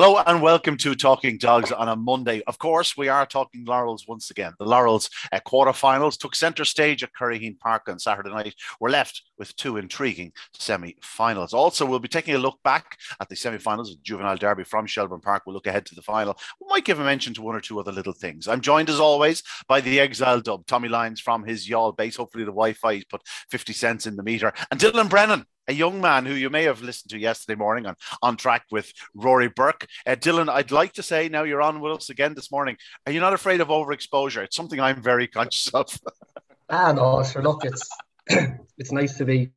Hello and welcome to Talking Dogs on a Monday. Of course, we are talking Laurels once again. The Laurels quarterfinals took centre stage at Curraheen Park on Saturday night. We're left with two intriguing semi-finals. Also, we'll be taking a look back at the semi-finals of Juvenile Derby from Shelbourne Park. We'll look ahead to the final. We might give a mention to one or two other little things. I'm joined as always by the exile dub, Tommy Lyons from his Yall base. Hopefully the Wi-Fi put 50 cents in the meter. And Dylan Brennan, a young man who you may have listened to yesterday morning on track with Rory Burke. Dylan, I'd like to say now you're on with us again this morning. Are you not afraid of overexposure? It's something I'm very conscious of. No, sure. Look, it's nice to be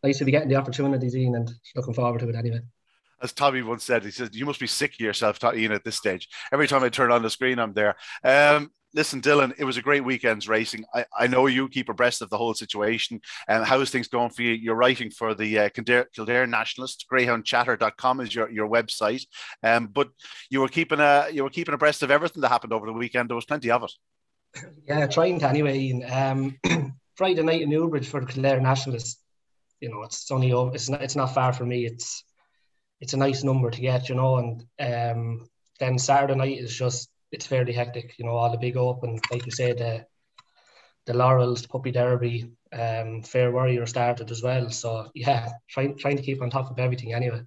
getting the opportunities in and looking forward to it anyway. As Tommy once said, he said, you must be sick of yourself, Ian, at this stage. Every time I turn on the screen, I'm there. Listen, Dylan, it was a great weekend's racing. I know you keep abreast of the whole situation. How is things going for you? You're writing for the Kildare Nationalist. GreyhoundChatter.com is your website. But you were keeping abreast of everything that happened over the weekend. There was plenty of it. Yeah, trying to anyway. Ian. Friday night in Newbridge for the Kildare Nationalist. You know, it's only over. It's not far from me. It's a nice number to get, you know. And then Saturday night is it's fairly hectic, you know, all the big open, like you said, the Laurels, Puppy Derby, Fair Warrior started as well. So yeah, trying to keep on top of everything anyway.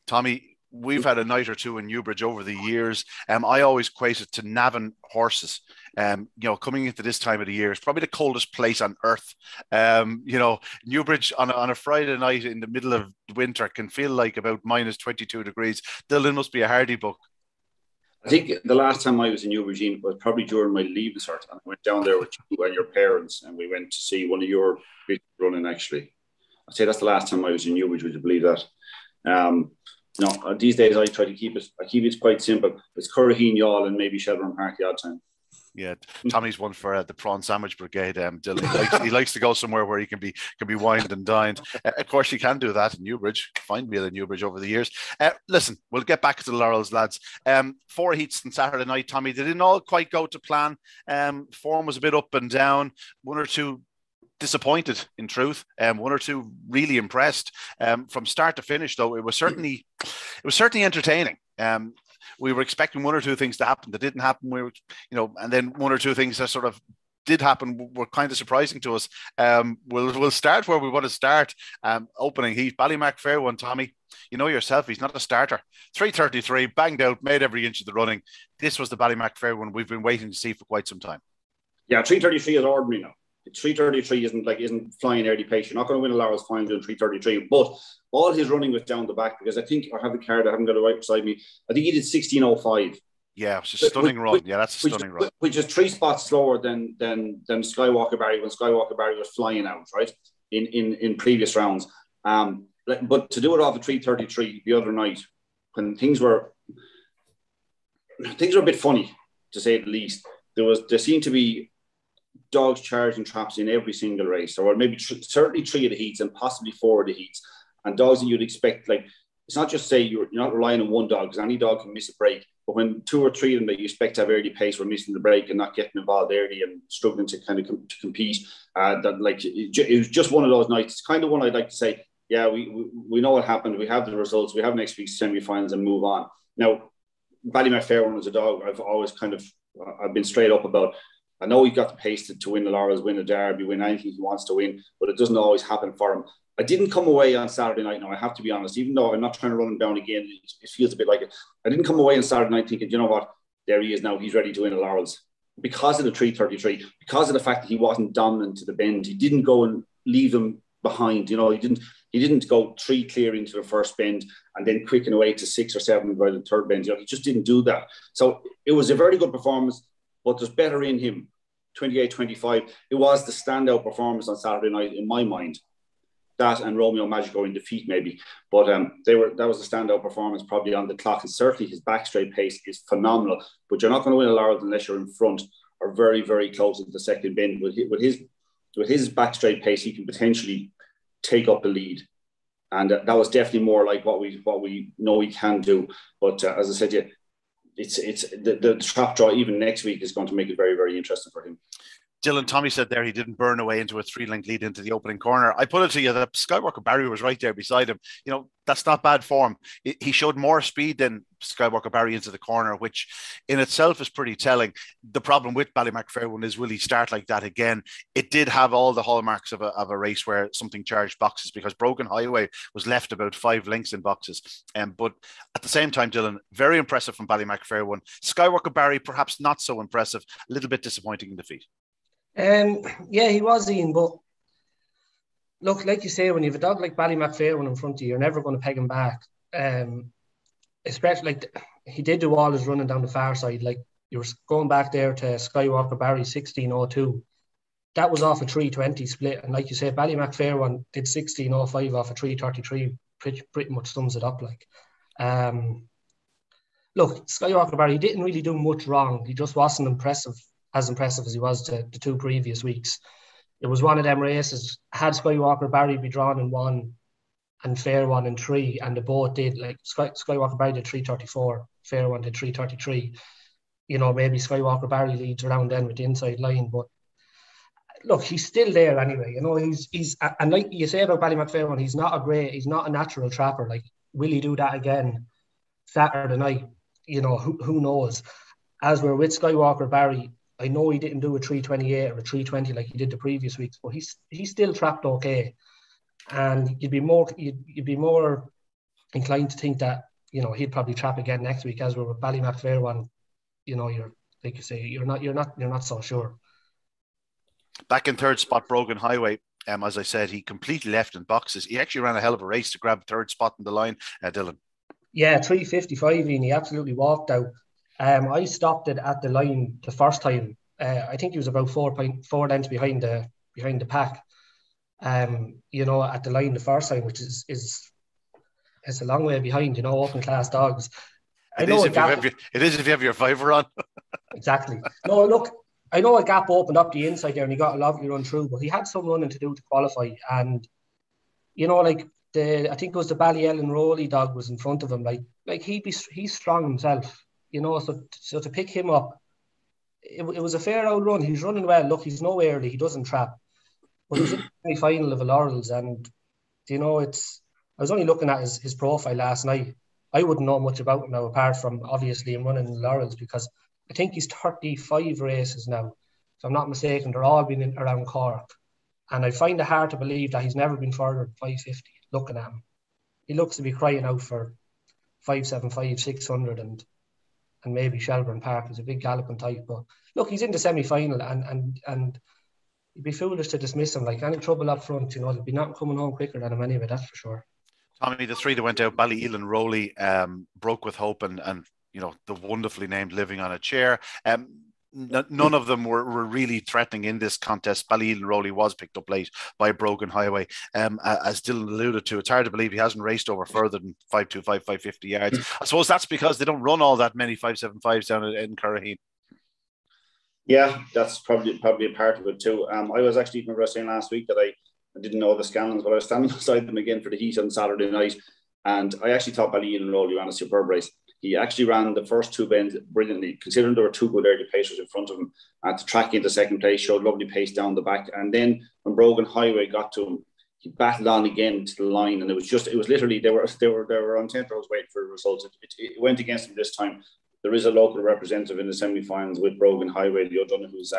Tommy, we've had a night or two in Newbridge over the years. I always equate it to Navan horses. You know, coming into this time of the year, it's probably the coldest place on earth. You know, Newbridge on a Friday night in the middle of winter can feel like about minus 22 degrees. Dylan must be a hardy book. I think the last time I was in Eugene was probably during my leaving cert. I went down there with you and your parents, and we went to see one of your big running. Actually, I'd say that's the last time I was in Newbridge. Would you believe that? No, these days I try to keep it quite simple. It's Curraheen, Yall, and maybe Shelbourne Park the odd time. Yeah, Tommy's one for the prawn sandwich brigade. Dylan, he likes to go somewhere where he can be wined and dined. Of course, you can do that in Newbridge. Find me in Newbridge over the years. Listen, we'll get back to the Laurels, lads. 4 heats on Saturday night, Tommy. They didn't all quite go to plan. Form was a bit up and down. One or two disappointed, in truth. One or two really impressed. From start to finish, though, it was certainly entertaining. We were expecting one or two things to happen that didn't happen. And then one or two things that sort of did happen were kind of surprising to us. We'll start where we want to start. Opening heat, Ballymac Fair one, Tommy. You know yourself, he's not a starter. 3:33, banged out, made every inch of the running. This was the Ballymac Fair one we've been waiting to see for quite some time. Yeah, 3:33 is ordinary now. 3:33 isn't flying early pace. You're not going to win a Laurels final doing 3:33, but all his running was down the back, because I think I have the card, I haven't got it right beside me. I think he did 16:05. Yeah, it's a stunning run. Yeah, that's a stunning run. Which is 3 spots slower than Skywalker Barry when Skywalker Barry was flying out, right? In previous rounds. But to do it off of 3:33 the other night, when things were a bit funny, to say the least. There seemed to be dogs charging traps in every single race, or maybe certainly 3 of the heats and possibly 4 of the heats, and dogs that you'd expect, like, it's not just say you're not relying on one dog, because any dog can miss a break, but when 2 or 3 of them that you expect to have early pace were missing the break and not getting involved early and struggling to kind of to compete, it was just one of those nights. It's kind of one I'd like to say, yeah, we know what happened, we have the results, we have next week's semi-finals and move on. Now, Ballymac Fair one was a dog I've been straight up about. I know he's got the pace to win the Laurels, win the Derby, win anything he wants to win, but it doesn't always happen for him. I didn't come away on Saturday night, now I have to be honest, even though I'm not trying to run him down again, it feels a bit like it. I didn't come away on Saturday night thinking, you know what, there he is now, he's ready to win the Laurels. Because of the 3:33, because of the fact that he wasn't dominant to the bend, he didn't go and leave them behind, you know, he didn't go 3 clear into the first bend and then quicken away to 6 or 7 by the third bend. You know, he just didn't do that. So it was a very good performance, but there's better in him. 28-25. It was the standout performance on Saturday night in my mind. That and Romeo Magico in defeat maybe, but that was the standout performance probably on the clock. And certainly his back straight pace is phenomenal. But you're not going to win a Laurels unless you're in front or very, very close into the second bend. With his back straight pace, he can potentially take up the lead, and that was definitely more like what we know he can do. But as I said, yeah, it's the trap draw even next week is going to make it very, very interesting for him. Dylan, Tommy said there he didn't burn away into a 3-length lead into the opening corner. I put it to you that Skywalker Barry was right there beside him. You know, that's not bad form. He showed more speed than Skywalker Barry into the corner, which in itself is pretty telling. The problem with Ballymacfairwan is, will he start like that again? It did have all the hallmarks of a race where something charged boxes, because Brogan Highway was left about 5 lengths in boxes. But at the same time, Dylan, very impressive from Ballymacfairwan. Skywalker Barry, perhaps not so impressive, a little bit disappointing in defeat. Yeah, he was, Ian, but look, like you say, when you have a dog like Ballymacfairwan in front of you, you're never going to peg him back. Especially, like, he did do all his running down the far side. Like, you were going back there to Skywalker Barry 16:02. That was off a 3:20 split. And like you say, Ballymacfairwan did 16:05 off a 3:33. Pretty much sums it up. Like, look, Skywalker Barry didn't really do much wrong. He just wasn't as impressive as he was the 2 previous weeks. It was one of them races. Had Skywalker Barry be drawn in 1 and Fairwan in 3, and the both did, like, Skywalker Barry did 3:34, Fairwan did 3:33. You know, maybe Skywalker Barry leads around then with the inside line, but look, he's still there anyway. You know, he's and like you say about Ballymacfairwan, he's not a natural trapper. Like, will he do that again Saturday night? You know, who knows? As we're with Skywalker Barry, I know he didn't do a 3:28 or a 3:20 like he did the previous weeks, but he's still trapped okay. And you'd be more inclined to think that, you know, he'd probably trap again next week. As we're with Ballymacfairwan, you know, you're, like you say, you're not so sure. Back in third spot, Brogan Highway. As I said, he completely left in boxes. He actually ran a hell of a race to grab third spot in the line, Dylan. Yeah, 3:55, and he absolutely walked out. I stopped it at the line the first time. I think he was about 4.4 lengths behind the pack. You know, at the line the first time, which is a long way behind, you know, open class dogs. It is if you have your fiver on. Exactly. No, look, I know a gap opened up the inside there and he got a lovely run through, but he had some running to do to qualify. And, you know, like, I think it was the Ballyellen Rowley dog was in front of him. Like he's strong himself, you know, so to pick him up, it was a fair old run. He's running well. Look, he's no early. He doesn't trap. But he's in the semi-final of a Laurels, and, you know, I was only looking at his profile last night. I wouldn't know much about him now, apart from obviously him running in Laurels, because I think he's 35 races now. If I'm not mistaken, they're all been in around Cork. And I find it hard to believe that he's never been further than 550, looking at him. He looks to be crying out for 575, 600, and maybe Shelbourne Park is a big galloping type. But look, he's in the semi-final, and you'd be foolish to dismiss him. Like, any trouble up front, you know, there'll be nothing coming home quicker than him anyway, that's for sure. Tommy, the 3 that went out, Ballyellen Rowley, Broke with Hope, and you know, the wonderfully named Living on a Chair. None of them were really threatening in this contest. Ballyellen Rowley was picked up late by Brogan Highway. As Dylan alluded to, it's hard to believe he hasn't raced over further than 525, 550 yards. I suppose that's because they don't run all that many 575s down in Curraheen. Yeah, that's probably a part of it too. I was actually, remember I was saying last week that I didn't know the Scannons, but I was standing beside them again for the heat on Saturday night, and I actually thought Ballyellen Rowley ran a superb race. He actually ran the first 2 bends brilliantly, considering there were 2 good early pacers in front of him. To track into second place, showed lovely pace down the back. And then when Brogan Highway got to him, he battled on again to the line. And it was literally, they were on tempo's waiting for the results. It went against him this time. There is a local representative in the semi-finals with Brogan Highway, the O'Donoghue, who's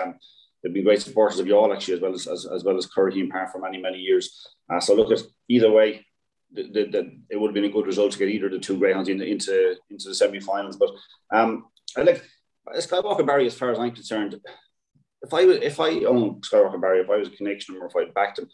they've been great supporters of y'all, actually, as well as Curraheen Park for many, many years. So look, at either way, it would have been a good result to get either of the 2 greyhounds into the semi-finals. But I like Skywalker Barry, as far as I'm concerned. If I owned Skywalker Barry, if I was a connection or if I backed him,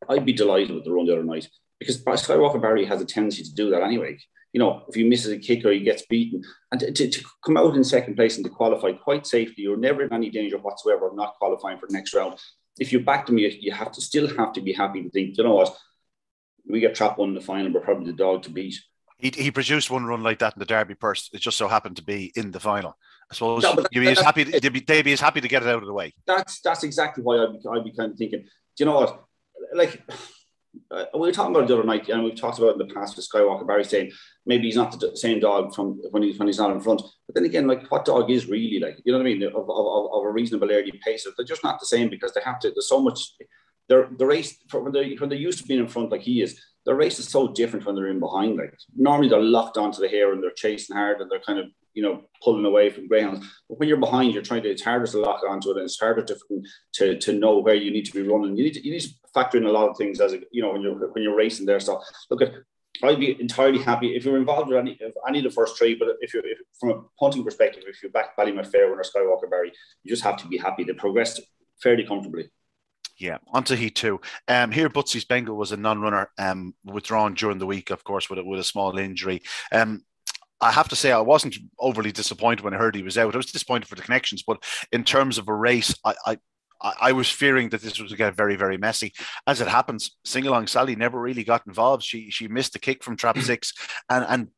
I'd be delighted with the run the other night, because Skywalker Barry has a tendency to do that anyway. You know, if he misses a kick or he gets beaten, and to come out in second place and to qualify quite safely, you're never in any danger whatsoever of not qualifying for the next round. If you backed him, you still have to be happy to think, you know what, we get trapped 1 in the final, we're probably the dog to beat. He produced 1 run like that in the Derby purse. It just so happened to be in the final. I suppose they'd be as happy to get it out of the way. That's exactly why I'd be kind of thinking, do you know what? Like, we were talking about it the other night, and we've talked about it in the past with Skywalker Barry saying maybe he's not the same dog from when he's not in front. But then again, like, what dog is really like? You know what I mean? Of a reasonable early pacer, they're just not the same because they have to. There's so much. The race when they're used to being in front like he is. The race is so different when they're in behind. Like normally they're locked onto the hair and they're chasing hard and they're kind of, you know, pulling away from greyhounds. But when you're behind, it's harder to lock onto it, and it's harder to know where you need to be running. You need to factor in a lot of things as when you're racing there. So look at. I'd be entirely happy if you're involved with any of the first three. But if from a punting perspective, if you back Ballymac Fairway or Skywalker Barry, you just have to be happy. They progressed fairly comfortably. Yeah, on to Heat 2. Here, Butsy's Bengal was a non-runner, withdrawn during the week, of course, with a small injury. I have to say I wasn't overly disappointed when I heard he was out. I was disappointed for the connections, but in terms of a race, I was fearing that this was going to get very, very messy. As it happens, Sing-Along Sally never really got involved. She missed the kick from trap 6, and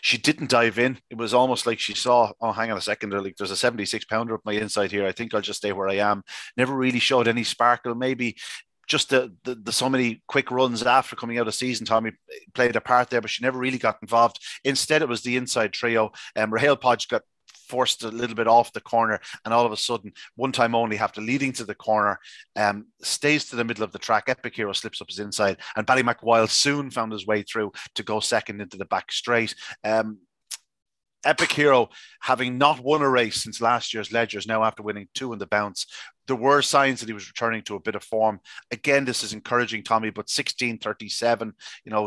she didn't dive in. It was almost like she saw, oh, hang on a second, there's a 76-pounder up my inside here. I think I'll just stay where I am. Never really showed any sparkle. Maybe just the so many quick runs after coming out of season, Tommy played a part there, but she never really got involved. Instead, it was the inside trio. Raheel Podge got forced a little bit off the corner, and all of a sudden, One Time Only, after leading to the corner, stays to the middle of the track. Epic Hero slips up his inside, and Ballymac Wild soon found his way through to go second into the back straight. Epic Hero, having not won a race since last year's Ledgers, now after winning 2 in the bounce, there were signs that he was returning to a bit of form. Again, this is encouraging, Tommy, but 16:37,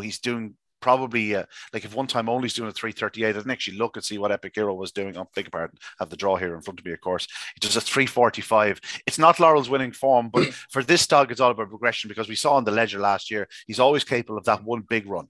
he's doing probably like if One Time Only's doing a 3:38, I didn't actually look and see what Epic Hero was doing. Beg your pardon, I have the draw here in front of me, of course. He does a 3:45. It's not Laurels winning form, but for this dog, it's all about progression, because we saw on the Ledger last year, he's always capable of that one big run.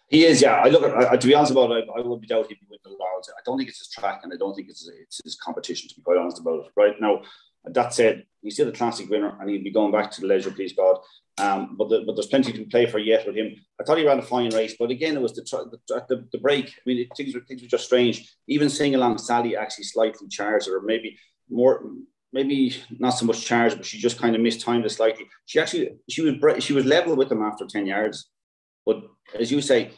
He is, yeah. To be honest about it, I would be doubt he'd be winning the Laurels. I don't think it's his track, and I don't think it's his competition, to be quite honest about it. Right now, that said, he's still a classic winner, and he'll be going back to the Ledger, please God. But there's plenty to play for yet with him. I thought he ran a fine race, but again, it was the break. I mean, things were just strange. Even Sing-Along Sally actually slightly charged, or maybe not so much charged, but she just kind of mistimed it slightly. She was level with him after 10 yards, but as you say,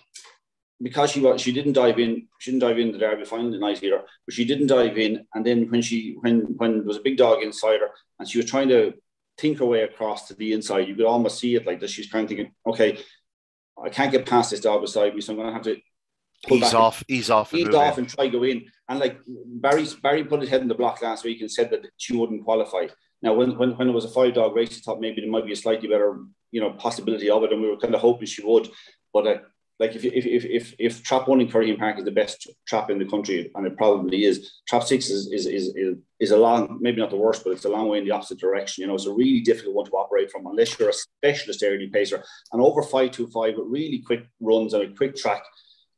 because she didn't dive in the Derby final the night either, but she didn't dive in, and then when there was a big dog inside her, and she was trying to think her way across to the inside, you could almost see it like this. She's kind of thinking, okay, I can't get past this dog beside me, so I'm going to have to ease off and try go in. And like Barry put his head in the block last week and said that she wouldn't qualify. Now, when it was a 5-dog race, I thought maybe there might be a slightly better, possibility of it, and we were kind of hoping she would. But like if Trap 1 in Curraheen Park is the best trap in the country, and it probably is, Trap 6 is a long, maybe not the worst, but it's a long way in the opposite direction. It's a really difficult one to operate from unless you're a specialist early pacer. And over 5.25 with really quick runs and a quick track,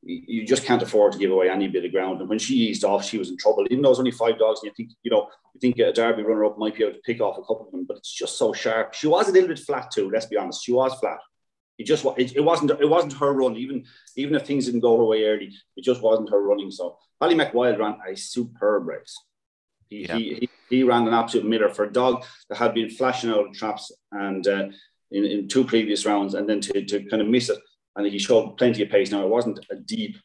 you just can't afford to give away any bit of ground. And when she eased off, she was in trouble. Even though it's only 5 dogs, and you think a Derby runner-up might be able to pick off a couple of them, but it's just so sharp. She was a little bit flat too, let's be honest. She was flat. It wasn't her run. Even if things didn't go her way early, it just wasn't her running. So Ballymac Wild ran a superb race. He ran an absolute miller for a dog that had been flashing out of traps and in 2 previous rounds, and then to kind of miss it, and he showed plenty of pace. Now, it wasn't a deep.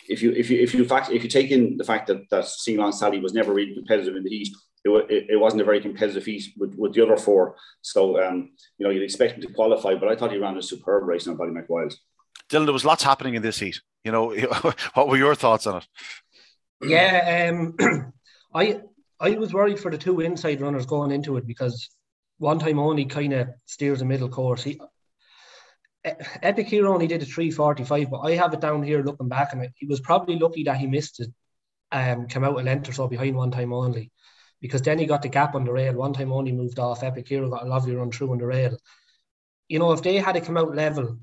If you take in the fact that Sing-Along Sally was never really competitive in the heat, it wasn't a very competitive heat with the other 4. So, you'd expect him to qualify, but I thought he ran a superb race on Ballymac Wild. Dylan, there was lots happening in this heat. What were your thoughts on it? Yeah, I was worried for the 2 inside runners going into it, because One Time Only kind of steers a middle course. Epic Hero only did a 3:45, but I have it down here looking back, and he was probably lucky that he missed it, came out a length or so behind One Time Only, because then he got the gap on the rail. One Time Only moved off. Epic Hero got a lovely run through on the rail. If they had to come out level,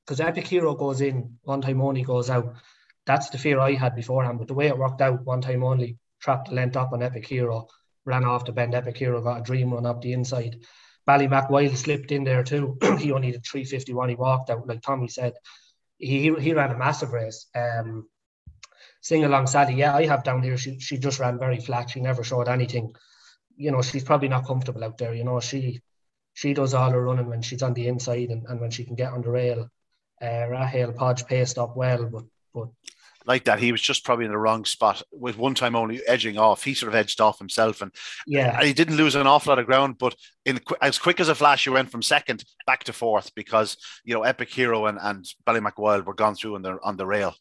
because Epic Hero goes in, One Time Only goes out. That's the fear I had beforehand. But the way it worked out, One Time Only trapped the length up on Epic Hero, ran off the bend. Epic Hero got a dream run up the inside. Ballymac Wild slipped in there too. He only did 3:51. He walked out, like Tommy said. He ran a massive race. Sing-Along Sally, yeah, I have down here. She just ran very flat. She never showed anything. She's probably not comfortable out there. She she does all her running when she's on the inside and when she can get on the rail. Rahel Podge paced up well, but like that, he was just probably in the wrong spot with one time only edging off. He sort of edged off himself, and he didn't lose an awful lot of ground, but as quick as a flash, he went from second back to fourth because, you know, Epic Hero and Ballymacwild were gone through on the rail.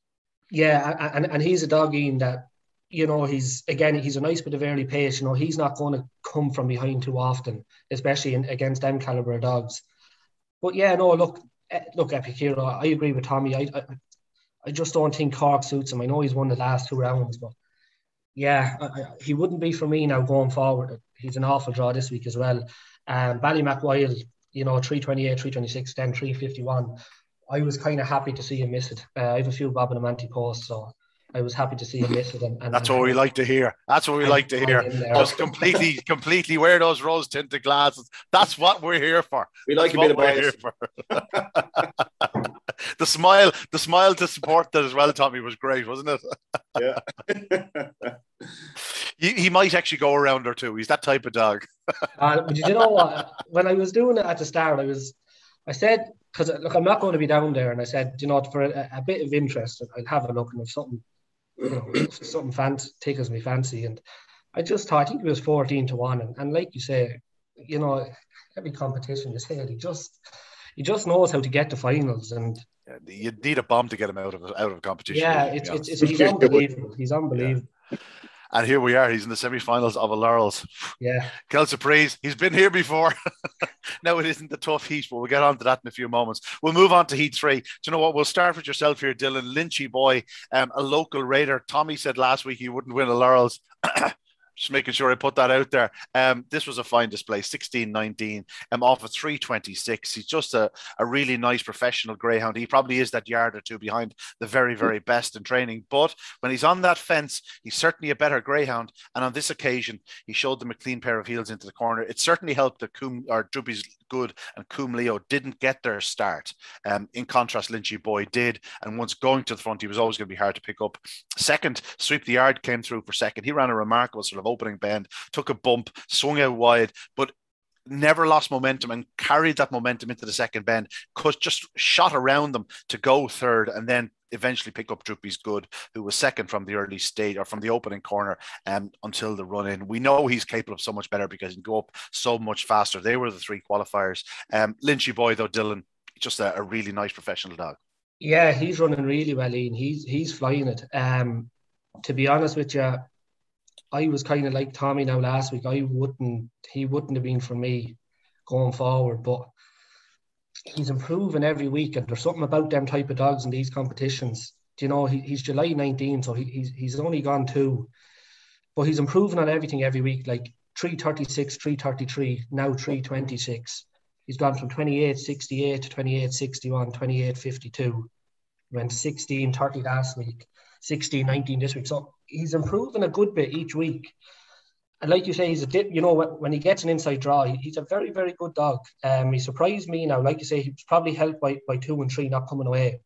Yeah, and he's a dog, Ian, that, you know, he's a nice bit of early pace. You know, he's not going to come from behind too often, especially against them caliber of dogs. But yeah, no, look, Epic Hero, I agree with Tommy. I just don't think Cork suits him. I know he's won the last 2 rounds, but yeah, he wouldn't be for me now going forward. He's an awful draw this week as well. Ballymacwild, you know, 328, 326, then 351. I was kind of happy to see him miss it. I have a few Bob and Amanti posts, so I was happy to see him miss it. And that's what we like to hear. That's what we like to hear. Just completely wear those rose-tinted glasses. That's what we're here for. We like a bit of bias. The smile to support that as well, Tommy, was great, wasn't it? Yeah. he might actually go a round or two. He's that type of dog. But you know what? When I was doing it at the start, I said, because look, I'm not going to be down there, and I said, you know, for a bit of interest, I'd have a look, and if something, you know, something tickles me fancy, and I just thought, I think it was 14-1, and like you say, you know, every competition you say, he just knows how to get to finals, and you need a bomb to get him out of competition. Yeah, he's unbelievable. He's unbelievable. Yeah. And here we are. He's in the semi-finals of a Laurels. Yeah. Quelle surprise. He's been here before. No, it isn't the tough heat, but we'll get on to that in a few moments. We'll move on to Heat 3. Do you know what? We'll start with yourself here, Dylan. Lynchy boy, a local raider. Tommy said last week he wouldn't win a Laurels. Just making sure I put that out there. This was a fine display, 16-19, off of 326. He's just a really nice professional greyhound. He probably is that yard or two behind the very, very best in training. But when he's on that fence, he's certainly a better greyhound. And on this occasion, he showed them a clean pair of heels into the corner. It certainly helped that Droopy's Good and Coombe Leo didn't get their start. In contrast, Lynchy boy did. And once going to the front, he was always going to be hard to pick up. Second, Sweep the Yard came through for second. He ran a remarkable sort of opening bend, took a bump, swung out wide, but never lost momentum and carried that momentum into the second bend, just shot around them to go third and then eventually pick up Droopy's Good, who was second from the early stage or from the opening corner until the run in. We know he's capable of so much better because he can go up so much faster. They were the 3 qualifiers. Lynchy boy, though, Dylan, just a really nice professional dog. Yeah, he's running really well, Ian. He's flying it. To be honest with you, I was kind of like Tommy now last week. He wouldn't have been for me going forward, but he's improving every week, and there's something about them type of dogs in these competitions. Do you know, he's July 19, so he's only gone 2, but he's improving on everything every week. Like 336, 333, now 326. He's gone from 28.68 to 28.61, 28.52. Went 16.30 last week, 16.19 this week. So he's improving a good bit each week. And like you say, when he gets an inside draw, he's a very, very good dog. He surprised me now. Like you say, he was probably helped by 2 and 3 not coming away.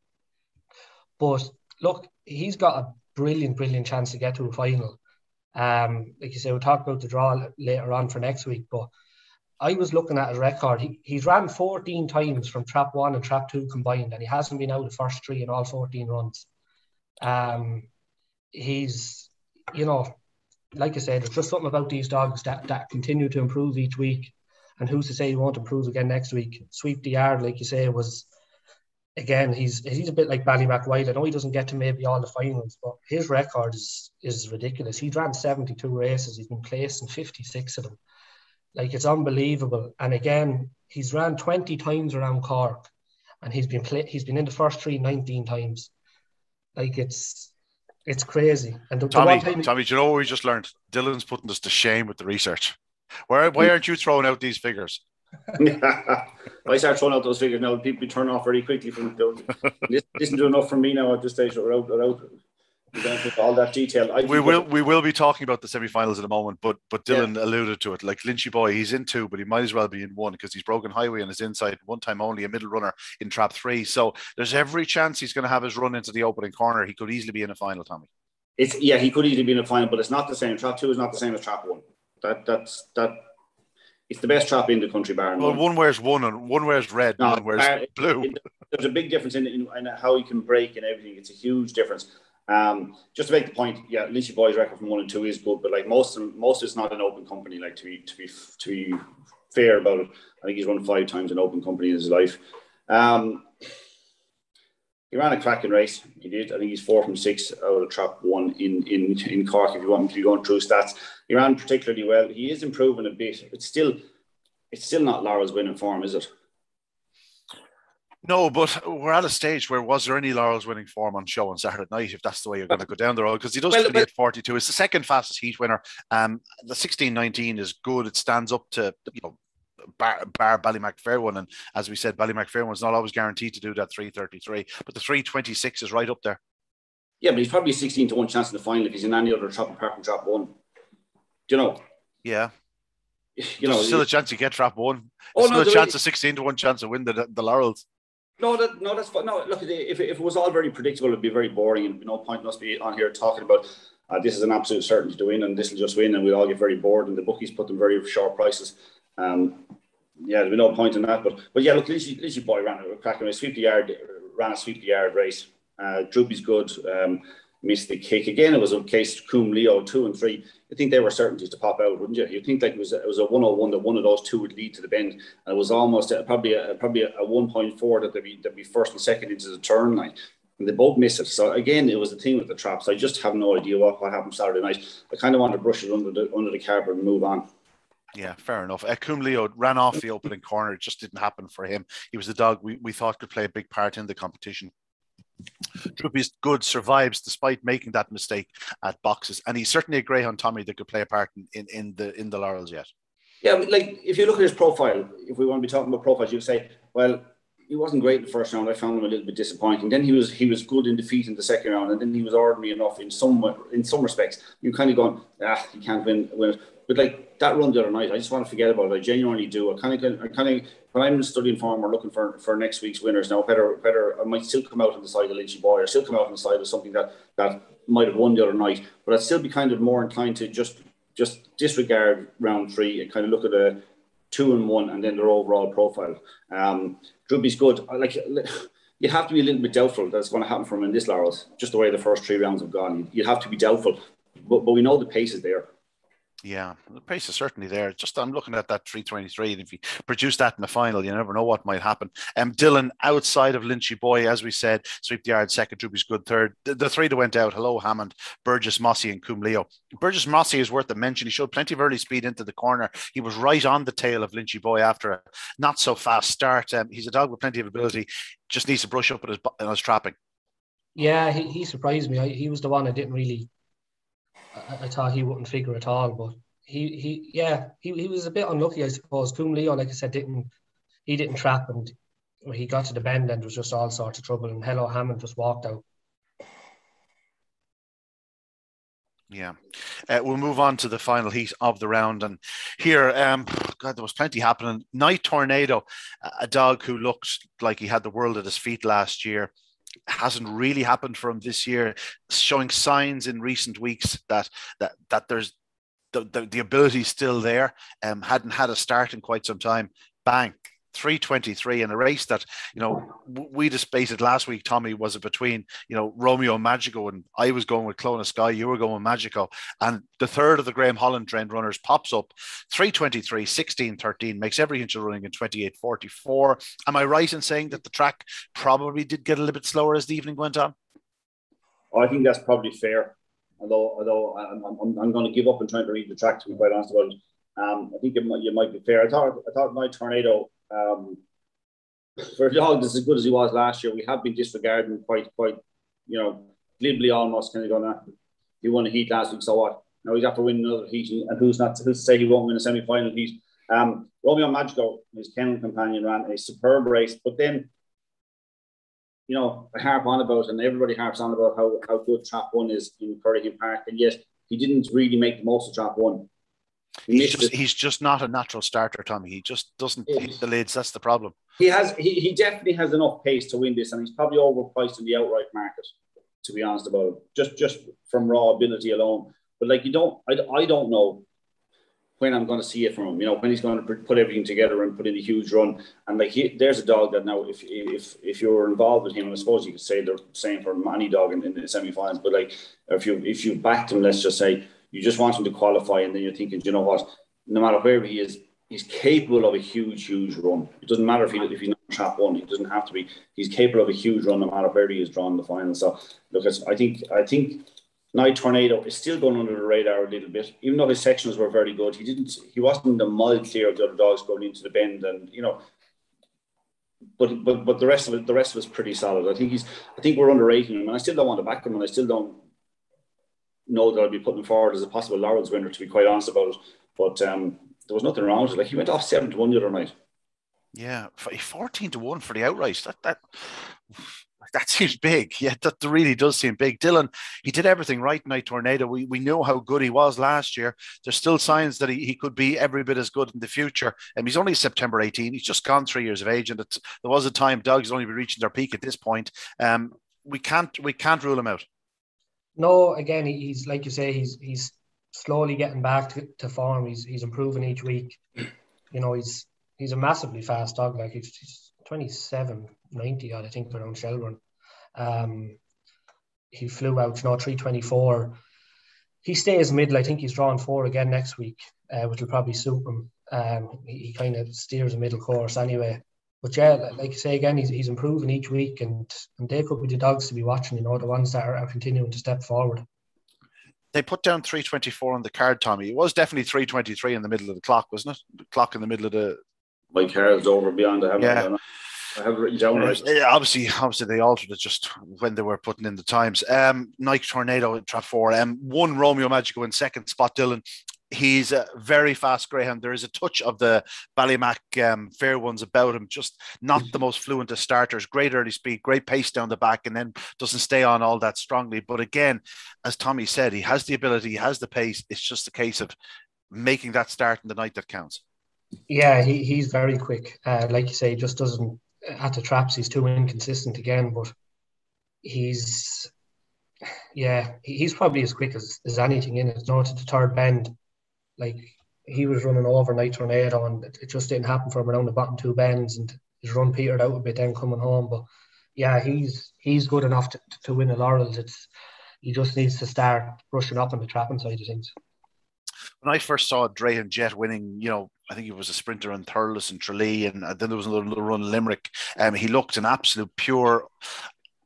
But look, he's got a brilliant, brilliant chance to get to a final. Like you say, we'll talk about the draw later on for next week. But I was looking at his record. He's ran 14 times from trap 1 and trap 2 combined, and he hasn't been out the first 3 in all 14 runs. He's, you know, like I said, there's just something about these dogs that continue to improve each week. And who's to say he won't improve again next week? Sweep the Yard, like you say, was, again, he's a bit like Ballymacwild. I know he doesn't get to maybe all the finals, but his record is ridiculous. He's ran 72 races. He's been placed in 56 of them. Like, it's unbelievable. And again, he's ran 20 times around Cork, and he's been in the first 3 19 times. Like, it's crazy. And Tommy, do you know what we just learned? Dylan's putting us to shame with the research. Why aren't you throwing out these figures? If I start throwing out those figures now, people turn off very quickly from listen to enough from me now at this stage. We're out. We don't have all that detail. We will be talking about the semi-finals in a moment, but Dylan alluded to it. Like Lynchy boy, he's in 2, but he might as well be in 1 because he's broken highway on his inside, one time only, a middle runner in trap 3. So there's every chance he's going to have his run into the opening corner. He could easily be in a final, Tommy. He could easily be in a final, but it's not the same. Trap 2 is not the same as trap 1. It's It's the best trap in the country, bar. Well, one wears one and one wears red, and one wears blue. There's a big difference in how he can break and everything. It's a huge difference. Just to make the point, yeah, Lynchy Boy's record from 1 and 2 is good, but like most of it's not an open company. Like to be fair about it, I think he's run 5 times an open company in his life. He ran a cracking race. He did. I think he's 4 from 6 out of trap 1 in Cork. If you want me to be going through stats, he ran particularly well. He is improving a bit. It's still not Laurels winning form, is it? No, but we're at a stage where was there any Laurels winning form on show on Saturday night, if that's the way you're going to go down the road? Because he does 28.42. It's the second fastest heat winner. The 16.19 is good. It stands up to, bar Ballymacfair one. And as we said, Ballymacfair one's not always guaranteed to do that 3.33. But the 3.26 is right up there. Yeah, but he's probably a 16 to 1 chance in the final if he's in any other trap apart from trap 1. Do you know? Yeah. There's still a chance you get trap 1. Still a chance, a 16 to 1 chance to win the Laurels. No, that's fine. No, look, if it was all very predictable, it'd be very boring, and no point in us be on here talking about this is an absolute certainty to win, and this will just win, and we'll all get very bored, and the bookies put them very short prices. There'd be no point in that. But yeah, look, Lynchy Boy ran a cracking race, sweep the yard race. Droopy's good. Missed the kick again. It was a case of Coombe Leo 2 and 3. I think they were certainties to pop out, wouldn't you? You'd think like it was a 101 that one of those two would lead to the bend, and it was almost probably a 1.4 that they'd be first and second into the turn line, and they both missed it. So again, it was the thing with the traps. I just have no idea what happened Saturday night. I kind of want to brush it under the carpet and move on. Yeah, fair enough. Coombe Leo ran off the opening corner. It just didn't happen for him. He was the dog we thought could play a big part in the competition. Droopy's good, survives despite making that mistake at boxes, and he's certainly a Greyhound Tommy that could play a part in the Laurels yet. Yeah, like if you look at his profile, if we want to be talking about profiles, you'd say, well, he wasn't great in the first round. I found him a little bit disappointing. Then he was good in defeat in the second round, and then he was ordinary enough in some respects. You're kind of going, he can't win it. But like that run the other night, I just want to forget about it. I genuinely do. I kind of when I'm studying form or looking for next week's winners now, better I might still come out on the side of Lynchy Boy, or still come out on the side of something that might have won the other night. But I'd still be kind of more inclined to just disregard round 3 and kind of look at a 2 and 1 and then their overall profile. Droopy's good. You have to be a little bit doubtful that's going to happen for him in this Laurels, just the way the first 3 rounds have gone. You have to be doubtful, but we know the pace is there. Yeah, the pace is certainly there. Just I'm looking at that 3.23, and if you produce that in the final, you never know what might happen. Dylan, outside of Lynchy Boy, as we said, sweep the yard second, Droopy's good third. The 3 that went out, Hello Hammond, Burgess Mossy and Coombe Leo. Burgess Mossy is worth a mention. He showed plenty of early speed into the corner. He was right on the tail of Lynchy Boy after a not so fast start. He's a dog with plenty of ability, just needs to brush up on his trapping. Yeah, he surprised me. He was the one I didn't really... I thought he wouldn't figure at all, but he was a bit unlucky, I suppose. Coombe Leo, like I said, didn't trap, and he got to the bend and was just all sorts of trouble, and Hello Hammond just walked out. Yeah, we'll move on to the final heat of the round, and here, there was plenty happening. Night Tornado, a dog who looked like he had the world at his feet last year. Hasn't really happened for him this year, showing signs in recent weeks that there's the ability still there. Hadn't had a start in quite some time. Bang, 3.23 in a race that, we debated last week, Tommy, was it between, Romeo and Magico, and I was going with Clona Sky, you were going with Magico, and the third of the Graham Holland trained runners pops up 3.23, 16.13, makes every inch of running in 28.44. Am I right in saying that the track probably did get a little bit slower as the evening went on? I think that's probably fair. Although I'm going to give up on trying to read the track, to be quite honest about it. I think you might be fair. I thought Night Tornado, for a dog that's as good as he was last year, we have been disregarding quite glibly almost, kind of going, he won a heat last week, so what? Now he's after winning another heat, and who's to say he won't win a semi-final heat? Romeo Magico, his kennel companion, ran a superb race, but then, I harp on about, and everybody harps on about how good Trap 1 is in Curraheen Park, and yet he didn't really make the most of Trap 1. He's just not a natural starter, Tommy. He just doesn't hit the lids. That's the problem. He definitely has enough pace to win this, and he's probably overpriced in the outright market, to be honest about it, just from raw ability alone. But I don't know. when I'm going to see it from him, you know, when he's going to put everything together and put in a huge run. And like, there's a dog that now, if you're involved with him, and I suppose you could say the same for any dog in the semi-finals, but like, if you backed him, let's just say, you just want him to qualify, and then you're thinking, you know what, no matter where he is, he's capable of a huge run. It doesn't matter if he's not trap one, it doesn't have to be. He's capable of a huge run no matter where he is drawn in the final. So look, I think Night Tornado is still going under the radar a little bit, even though his sections were very good. He wasn't a mile clear of the other dogs going into the bend, and you know. But the rest of it is pretty solid. I think we're underrating him, and I still don't want to back him, and I still don't know that I'd be putting him forward as a possible Laurels winner, to be quite honest about it. But there was nothing wrong with it. Like, he went off 7-1 the other night. Yeah, 14-1 for the outright. That seems big. Yeah, that really does seem big. Dylan, he did everything right, Night Tornado. We know how good he was last year. There's still signs that he could be every bit as good in the future. And he's only September 18. He's just gone 3 years of age, and there was a time dogs only be reaching their peak at this point. We can't rule him out. No, again, he's like you say, he's slowly getting back to form. He's improving each week. You know, he's a massively fast dog. Like, he's 27.90 odd, I think, around Shelburne. He flew out, 3:24. He stays middle. I think he's drawn 4 again next week, which will probably suit him. He kind of steers a middle course anyway. But yeah, like you say again, he's improving each week, and they could be the dogs to be watching, you know, the ones that are continuing to step forward. They put down 3:24 on the card, Tommy. It was definitely 3:23 in the middle of the clock, wasn't it? The clock in the middle of the... My card's over beyond. I have it written down right. Obviously, they altered it just when they were putting in the times. Nike Tornado in trap 4. One Romeo Magico in second spot, Dylan. He's a very fast greyhound. There is a touch of the Ballymac fair ones about him, just not the most fluent of starters. Great early speed, great pace down the back, and then doesn't stay on all that strongly. But again, as Tommy said, he has the ability, he has the pace. It's just a case of making that start in the night that counts. Yeah, he's very quick. Like you say, he just doesn't, at the traps, he's too inconsistent again, but he's probably as quick as anything in it. To the third bend, like, he was running over Night Tornado, and it just didn't happen for him around the bottom 2 bends, and his run petered out a bit then coming home. But yeah, he's good enough to win the Laurels. He just needs to start brushing up on the trapping side of things. When I first saw Dre and Jet winning, you know, I think he was a sprinter in Thurles and Tralee, and then there was another little run in Limerick. He looked an absolute pure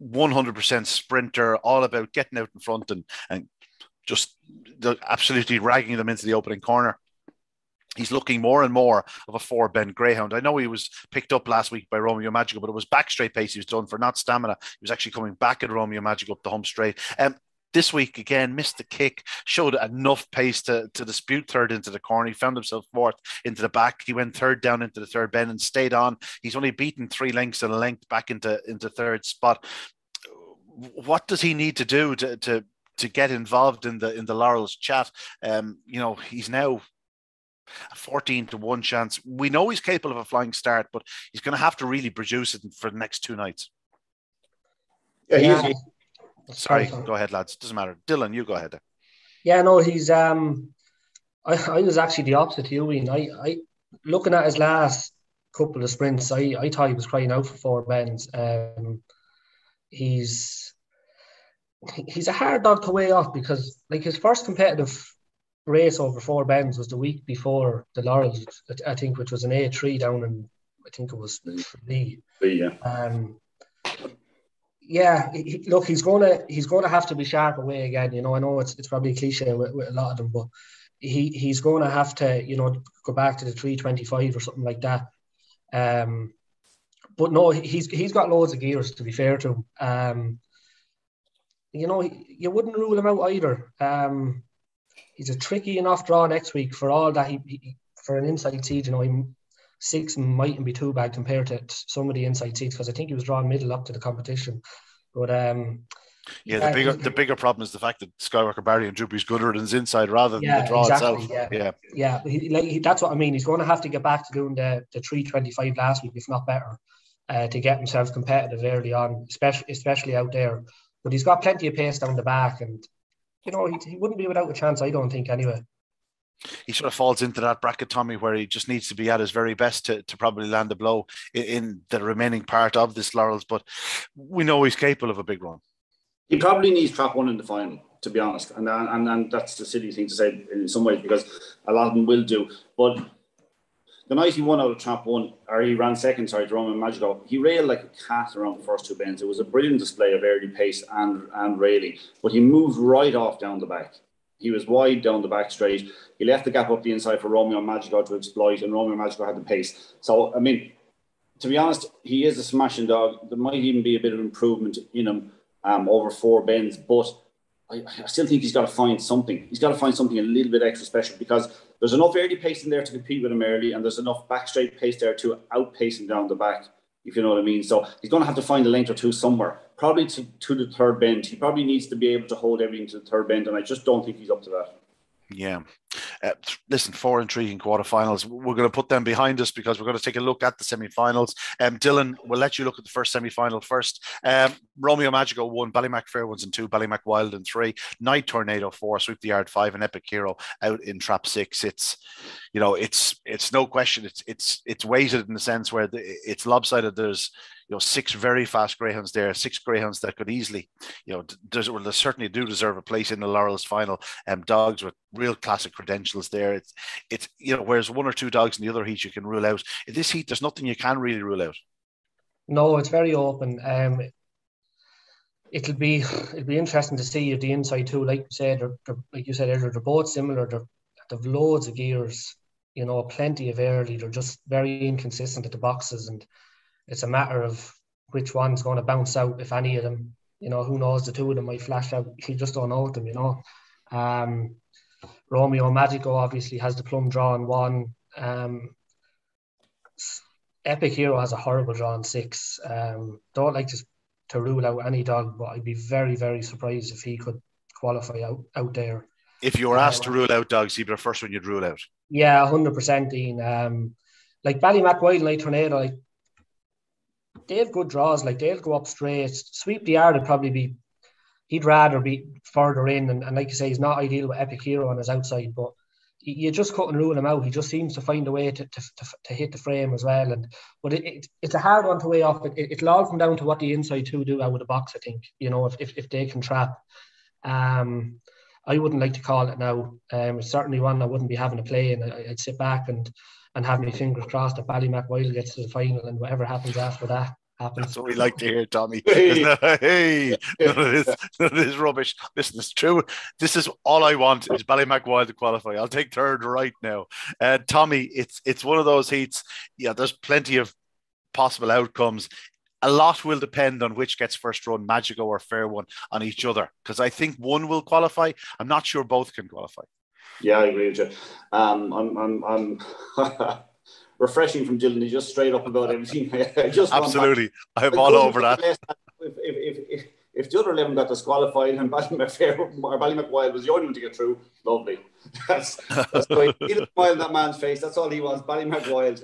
100% sprinter, all about getting out in front and just absolutely ragging them into the opening corner. He's looking more and more of a 4-bend greyhound. I know he was picked up last week by Romeo Magico, but it was back straight pace he was done for, not stamina. He was actually coming back at Romeo Magico up the hump straight. This week, again, missed the kick, showed enough pace to dispute third into the corner. He found himself fourth into the back. He went third down into the third bend and stayed on. He's only beaten 3 lengths and a length back into third spot. What does he need to do to get involved in the Laurels chat? You know, he's now a 14-1 chance. We know he's capable of a flying start, but he's going to have to really produce it for the next 2 nights. Yeah, Sorry, go ahead, lads. Doesn't matter. Dylan, you go ahead. Yeah, no, he's I was actually the opposite to you, Ian. I looking at his last couple of sprints, I thought he was crying out for 4 bends. He's a hard dog to weigh off, because like his first competitive race over 4 bends was the week before the Laurels, I think, which was an A3 down in, I think it was Lee. Yeah. Look, he's going to have to be sharp away again. You know, I know it's probably a cliche with a lot of them, but he's going to have to, you know, go back to the 3:25 or something like that. But no, he's got loads of gears, to be fair to him. You know, you wouldn't rule him out either. He's a tricky enough draw next week, for all that he for an inside seed. You know, 6 mightn't be too bad compared to some of the inside seeds, because I think he was drawn middle up to the competition. But the bigger problem is the fact that Skywalker Barry and Droopy's gooder than his inside rather than the draw itself. Yeah. That's what I mean. He's going to have to get back to doing the 3:25 last week, if not better, to get himself competitive early on, especially out there. But he's got plenty of pace down the back, and you know, he wouldn't be without a chance, I don't think, anyway. He sort of falls into that bracket, Tommy, where he just needs to be at his very best to probably land a blow in the remaining part of this Laurels. But we know he's capable of a big run. He probably needs trap one in the final, to be honest. And that's the silly thing to say in some ways, because a lot of them will do. But the night he won out of trap one, or he ran second, to Romeo Magico, he railed like a cat around the first two bends. It was a brilliant display of early pace and railing. But he moved right off down the back. He was wide down the back straight. He left the gap up the inside for Romeo Magico to exploit, and Romeo Magico had the pace. So, I mean, to be honest, he is a smashing dog. There might even be a bit of improvement in him over four bends, but I still think he's got to find something. He's got to find something a little bit extra special, because there's enough early pace in there to compete with him early, and there's enough back straight pace there to outpace him down the back, if you know what I mean. So he's going to have to find a length or two somewhere, probably to the third bend. He probably needs to be able to hold everything to the third bend, and I just don't think he's up to that. Yeah. Listen, 4 intriguing quarterfinals. We're going to put them behind us because we're going to take a look at the semi-finals. Dylan, we'll let you look at the first semi-final first. Romeo Magico 1, Ballymac Fair Ones in 2, Ballymac Wild in 3, Night Tornado 4, Sweep the Yard 5, and Epic Hero out in Trap 6. It's no question. It's weighted in the sense where it's lopsided. There's 6 very fast greyhounds there, 6 greyhounds that could easily, they certainly do deserve a place in the Laurels final. Dogs with real classic credentials there. It's whereas 1 or 2 dogs in the other heat you can rule out. In this heat, there's nothing you can really rule out. No, it's very open. It'll be interesting to see the inside too. Like you said earlier, they're both similar. They've loads of gears, plenty of early. They're just very inconsistent at the boxes, and it's a matter of which one's going to bounce out, if any of them. Who knows? The two of them might flash out. You just don't know them, Romeo Magico obviously has the plum draw in 1. Epic Hero has a horrible draw in 6. Don't like to rule out any dog, but I'd be very, very surprised if he could qualify out there. If you were asked to rule out dogs, he'd be the first one you'd rule out. Yeah, 100%, Dean. Like Ballymac Wild, Night Tornado, they have good draws. They'll go up straight. Sweep the Yard would probably be. He'd rather be further in, and like you say, he's not ideal with Epic Hero on his outside, but you just couldn't rule him out. He just seems to find a way to hit the frame as well. But it's a hard one to weigh off. It'll all come down to what the inside two do out of the box, I think. If they can trap. I wouldn't like to call it now. It's certainly one I wouldn't be having to play, and I'd sit back and have my fingers crossed that Ballymac Wild gets to the final, and whatever happens after that happens. That's what we like to hear, Tommy. Hey, none of this rubbish. Listen, it's true. This is all I want is Ballymac Wild to qualify. I'll take third right now. Tommy, it's one of those heats. Yeah, there's plenty of possible outcomes. A lot will depend on which gets first run, Magico or Fair One, on each other. Because I think one will qualify. I'm not sure both can qualify. Yeah, I agree with you. I'm refreshing from Dylan. He's just straight up about everything. Absolutely. I'm all over that. If the other 11 got disqualified and Ballymac Fair or Ballymac Wild was the only one to get through, lovely. That's great. He doesn't smile that man's face. That's all he wants. Ballymac Wild.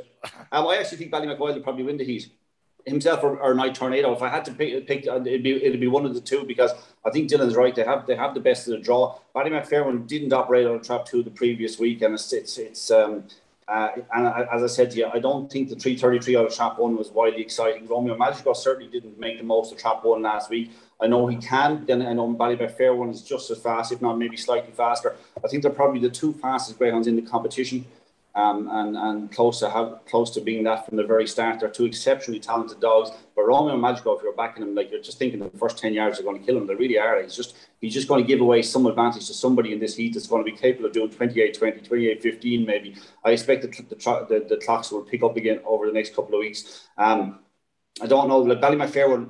I actually think Ballymac Wild will probably win the heat. Himself or Night Tornado. If I had to pick, it'd be one of the two, because I think Dylan's right. They have the best of the draw. Ballymac Fair One didn't operate on a trap 2 the previous week, and and as I said to you, I don't think the 333 out of trap 1 was widely exciting. Romeo Magico certainly didn't make the most of trap 1 last week. I know he can. Then I know Ballymac Fair One is just as fast, if not maybe slightly faster. I think they're probably the 2 fastest greyhounds in the competition. And close to being that from the very start. They're 2 exceptionally talented dogs. But Romeo Magico, if you're backing him, you're just thinking the first 10 yards are going to kill him. They really are. He's just going to give away some advantage to somebody in this heat that's going to be capable of doing 28-20, 28-15 maybe. I expect the clocks will pick up again over the next couple of weeks. I don't know. Ballymac Fair One,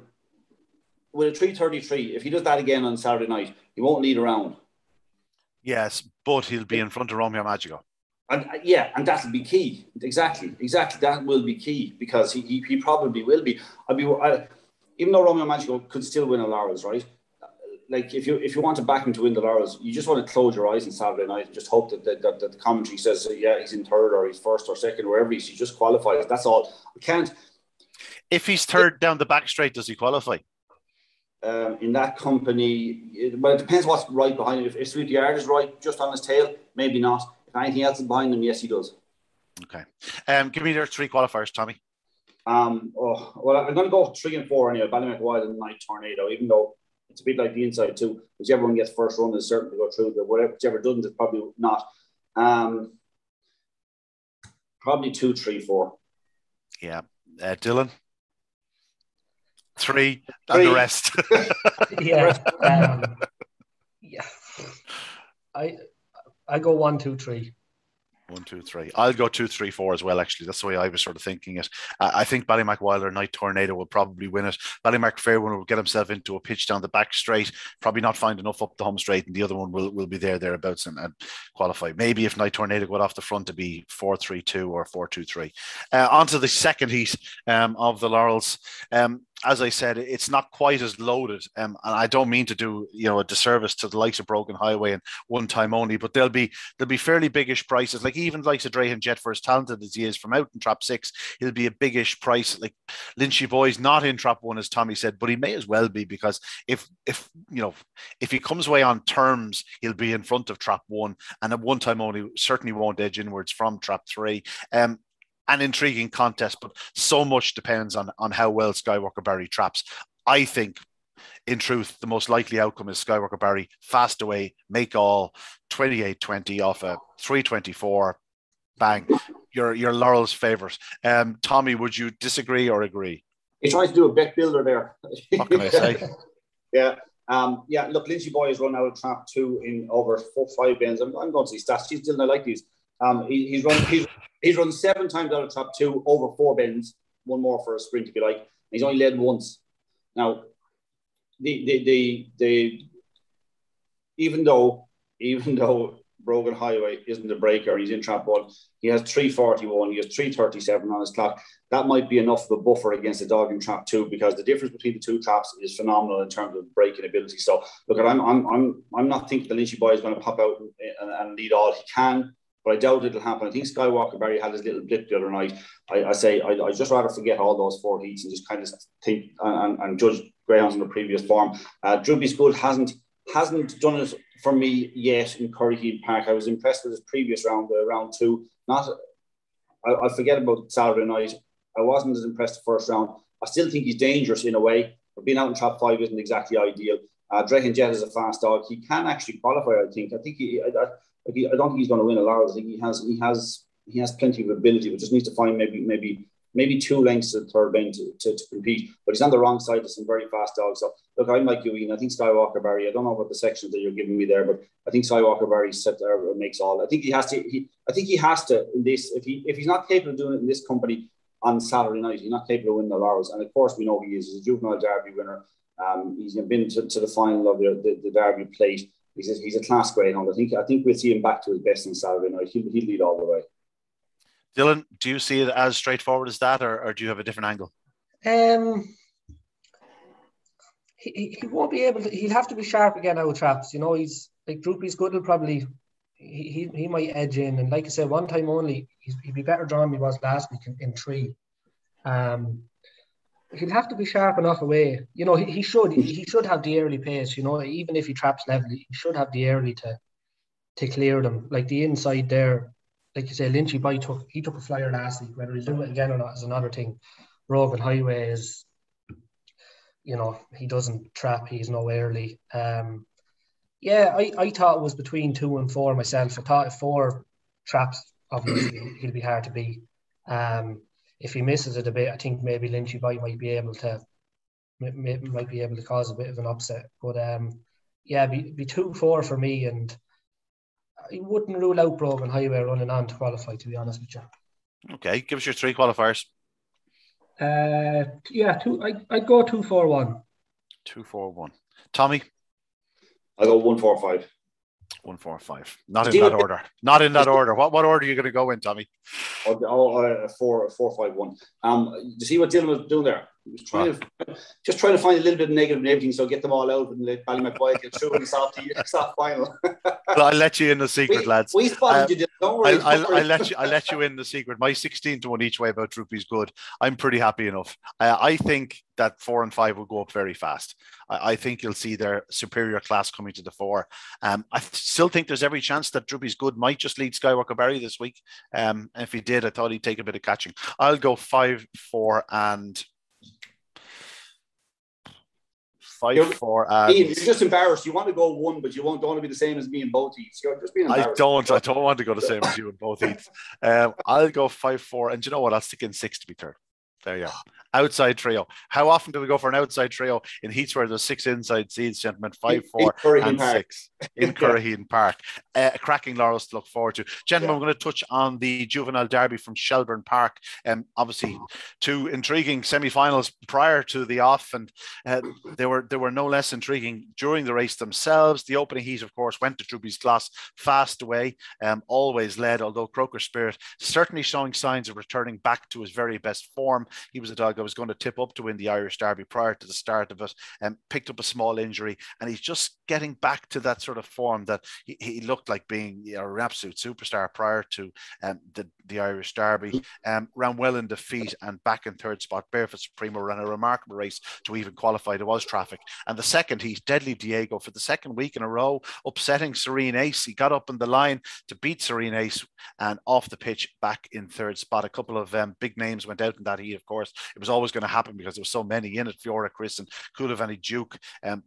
with a 333, if he does that again on Saturday night, he won't lead around. Yes, but he'll be in front of Romeo Magico. And that'll be key. Exactly. That will be key, because he probably will be. Even though Romeo Magico could still win a Laurels, right? If you want to back him to win the Laurels, you just want to close your eyes on Saturday night and just hope that the commentary says, yeah, he's in third or he's first or second, wherever he just qualifies. That's all. We can't. If he's third down the back straight, does he qualify? In that company, it depends what's right behind it. If Sweet Yard is right, just on his tail, maybe not. anything else is behind him, yes, he does. Okay. Give me your 3 qualifiers, Tommy. Well, I'm going to go 3 and 4 anyway. Ballymac Wild and Night Tornado, even though it's a bit like the inside too. Whichever one gets first run is certain to go through. Whichever doesn't is probably not. Probably 2, 3, 4. Yeah. Dylan? 3 and the rest. Yeah. Yeah. I go 1, 2, 3. 1, 2, 3. I'll go 2, 3, 4 as well, actually. That's the way I was sort of thinking it. I think Ballymac Wild or Night Tornado will probably win it. Ballymac Fairwind will get himself into a pitch down the back straight, probably not find enough up the home straight, and the other one will be thereabouts and qualify. Maybe if Night Tornado got off the front to be 4-3-2 or 4-2-3. On to the second heat of the Laurels. As I said, it's not quite as loaded, and I don't mean to do a disservice to the likes of Broken Highway and One Time Only, but there'll be fairly biggish prices. Like even the likes of Greyhound Jet, for as talented as he is, from out in Trap 6, he'll be a biggish price. Like Lynchy Boy's not in Trap 1, as Tommy said, but he may as well be, because if he comes away on terms, he'll be in front of Trap 1, and at One Time Only certainly won't edge inwards from Trap 3. An intriguing contest, but so much depends on how well Skywalker Barry traps. I think, in truth, the most likely outcome is Skywalker Barry fast away, make all, 28-20 off a 324, bang. Your Laurel's favourite. Tommy, would you disagree or agree? He tries to do a bet builder there. What can I say? Yeah. Look, Lynchy Boy has run out of Trap 2 in over 4-5 bends. I'm going to see stats. She's still not like these. He's run 7 times out of Trap 2 over 4 bends, one more for a sprint, if you like. He's only led once. Now, even though Brogan Highway isn't a breaker, he's in Trap 1, he has 341, he has 337 on his clock. That might be enough of a buffer against a dog in Trap 2, because the difference between the 2 traps is phenomenal in terms of breaking ability. So, look, I'm not thinking the Lynchy Boy is going to pop out and lead all. He can, but I doubt it'll happen. I think Skywalker Barry had his little blip the other night. I just rather forget all those 4 heats and just kind of think and judge Greyhounds in the previous form. Droopy School hasn't done it for me yet in Curraheen Park. I was impressed with his previous round, round 2. I forget about Saturday night. I wasn't as impressed the first round. I still think he's dangerous in a way, but being out in Trap 5 isn't exactly ideal. Greyhound Jet is a fast dog. He can actually qualify, I think. I don't think he's going to win a Laurels. I think he has plenty of ability, but just needs to find maybe 2 lengths to the third bend to compete. But he's on the wrong side of some very fast dogs. So look, I'm like you, Ian. I think Skywalker Barry. I don't know about the sections that you're giving me there, but I think Skywalker Barry set there makes all. I think he has to in this. If he's not capable of doing it in this company on Saturday night, he's not capable of winning the Laurels. And of course, we know he is. He's a juvenile Derby winner. He's been to the final of the Derby plate. He's a class greyhound. I think we'll see him back to his best on Saturday night. He'll lead all the way. Dylan, do you see it as straightforward as that, or do you have a different angle? He won't be able to. He'll have to be sharp again out of traps. He's like Droopy's good. He'll probably he might edge in, and like I said, One Time Only, he'd be better drawn than he was last week in 3. He'll have to be sharp enough away. He should have the early pace. Even if he traps level, he should have the early to clear them. Like the inside there, like you say, Lynchy Boy took a flyer last week. Whether he'll do it again or not is another thing. Broken Highway is, he doesn't trap. He's no early. I thought it was between 2 and 4 myself. I thought if 4 traps, obviously he'll be hard to beat. If he misses it a bit, I think maybe Lynchy Boy might be able to cause a bit of an upset. But be 2-4 for me, and I wouldn't rule out Broken Highway running on to qualify, to be honest with you. Okay, give us your 3 qualifiers. I'd go 2-4-1. 2-4-1. Tommy? I go 1-4-5. 1-4-5. Not in that order. Not in that order. What order are you going to go in, Tommy? 4-5-1. You see what Dylan was doing there? He was trying to find a little bit of negative in everything, so get them all out and let Ballymacboy get through in the soft final. Well, I'll let you in the secret, lads. We spotted you. Don't worry. I'll let you in the secret. My 16-1 each way about Droopy's good. I'm pretty happy enough. I think that 4 and 5 will go up very fast. I think you'll see their superior class coming to the fore. I still think there's every chance that Droopy's good might just lead Skywalker Barry this week. If he did, I thought he'd take a bit of catching. I'll go 5, 4, and 5, 4. And Ian, you're just embarrassed. You want to go 1, but you don't want to be the same as me in both heats. You're just being embarrassed. I don't want to go the same as you in both heats. I'll go 5, 4, and you know what? I'll stick in 6 to be third. There you are. Outside trio. How often do we go for an outside trio in heats where there's 6 inside seeds, gentlemen? 5, 4, and 6 in Curraheen Park. A cracking Laurels to look forward to. Gentlemen, we're going to touch on the Juvenile Derby from Shelbourne Park. Obviously, 2 intriguing semi-finals prior to the off, and they were no less intriguing during the race themselves. The opening heat, of course, went to Droopy's Gloss fast away, always led, although Croker Spirit certainly showing signs of returning back to his very best form. He was a dog I was going to tip up to win the Irish Derby prior to the start of it, and picked up a small injury, and he's just getting back to that sort of form that he looked like being an absolute superstar prior to the Irish Derby. Ran well in defeat and back in third spot. Barefoot Supremo ran a remarkable race to even qualify. There was traffic. And the second heat, Deadly Diego, for the second week in a row, upsetting Serene Ace. He got up in the line to beat Serene Ace and off the pitch back in third spot. A couple of big names went out in that heat, of course. It was always going to happen because there were so many in it. Fiora Chris and Coulivanny Duke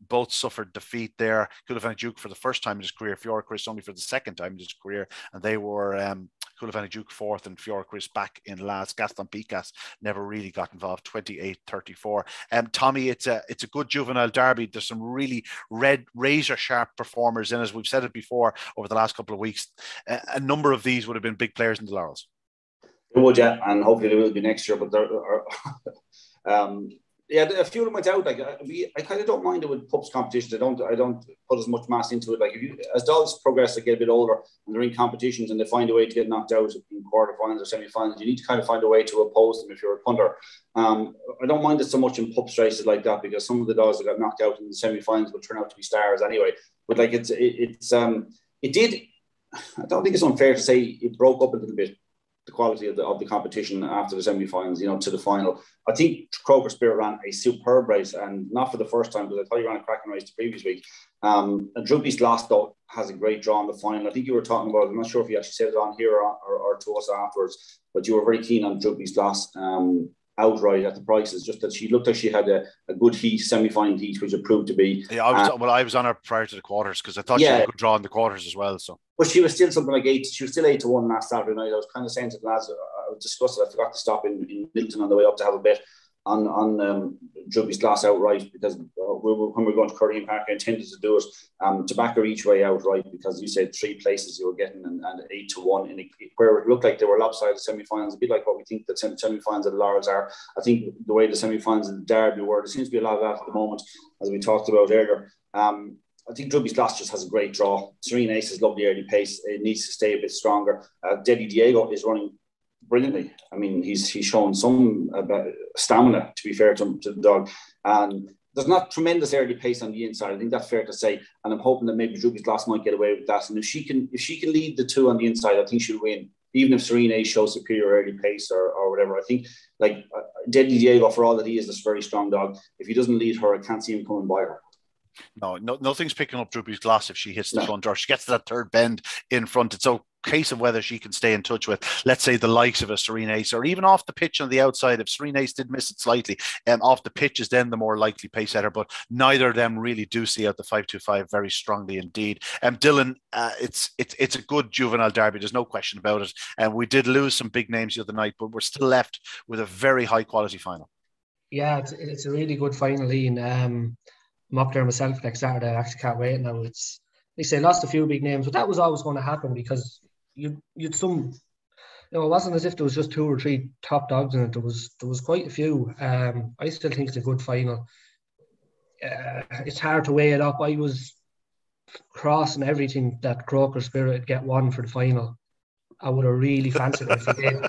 both suffered defeat there. Coulivanny Duke for the first time in his career, Fiora Chris only for the second time in his career, and they were Coulivanny Duke fourth and Fiora Chris back in last. Gaston Picas never really got involved, 28-34. Tommy, it's a good juvenile derby. There's some really razor sharp performers in it. We've said it before over the last couple of weeks. A number of these would have been big players in the Laurels. They would, yeah, and hopefully they will be next year. But there are, a few of them went out. Like I kind of don't mind it with pups competitions. I don't put as much mass into it. Like as dogs progress, they get a bit older and they're in competitions and they find a way to get knocked out in quarterfinals or semi-finals. You need to kind of find a way to oppose them if you're a punter. I don't mind it so much in pups races like that because some of the dogs that got knocked out in the semi-finals will turn out to be stars anyway. But like it did. I don't think it's unfair to say it broke up a little bit, the quality of the competition after the semi-finals, to the final. I think Croker Spirit ran a superb race, and not for the first time, because I thought he ran a cracking race the previous week. And Droopy's Last, though, has a great draw in the final. I think you were talking about, I'm not sure if you actually said it on here or to us afterwards, but you were very keen on Droopy's Last outright at the prices, just that she looked like she had a good heat, semi-final heat, which it proved to be. Yeah, I was on her prior to the quarters because I thought she had a good draw in the quarters as well. So, but she was still something like 8. She was still 8-1 last Saturday night. I was kind of saying to the lads, I discussed it. I forgot to stop in Milton on the way up to have a bet on Droopy's Glass outright because when we were going to Curraheen Park, I intended to do it to back her each way outright because you said 3 places you were getting and 8-1 where it looked like they were lopsided semi-finals, a bit like what we think the semi-finals of the Laurels are. I think the way the semi-finals of the Derby were, there seems to be a lot of that at the moment, as we talked about earlier. I think Droopy's Glass just has a great draw. Serene Ace has lovely early pace. It needs to stay a bit stronger. Deadly Diego is running brilliantly. I mean, he's shown some stamina, to be fair to the dog. And there's not tremendous early pace on the inside. I think that's fair to say. And I'm hoping that maybe Droopy's Glass might get away with that. And if she can lead the 2 on the inside, I think she'll win. Even if Serene Ace shows superior early pace or whatever. I think like Deadly Diego, for all that he is this very strong dog, if he doesn't lead her, I can't see him coming by her. No, nothing's picking up Droopy's Glass if she hits the front or she gets to that third bend in front. It's a case of whether she can stay in touch with, let's say, the likes of a Serene Ace or even off the pitch on the outside. If Serene Ace did miss it slightly, off the pitch is then the more likely pace setter, but neither of them really do see out the 5-2-5 very strongly indeed. Dylan, it's a good juvenile derby. There's no question about it. And we did lose some big names the other night, but we're still left with a very high quality final. Yeah, it's a really good final, Ian. I'm up there myself next Saturday. I actually can't wait now. They say lost a few big names, but that was always going to happen because you'd some, it wasn't as if there was just 2 or 3 top dogs in it. There was quite a few. I still think it's a good final. It's hard to weigh it up. I was crossing everything that Croker Spirit would get 1 for the final. I would have really fancied it if he did.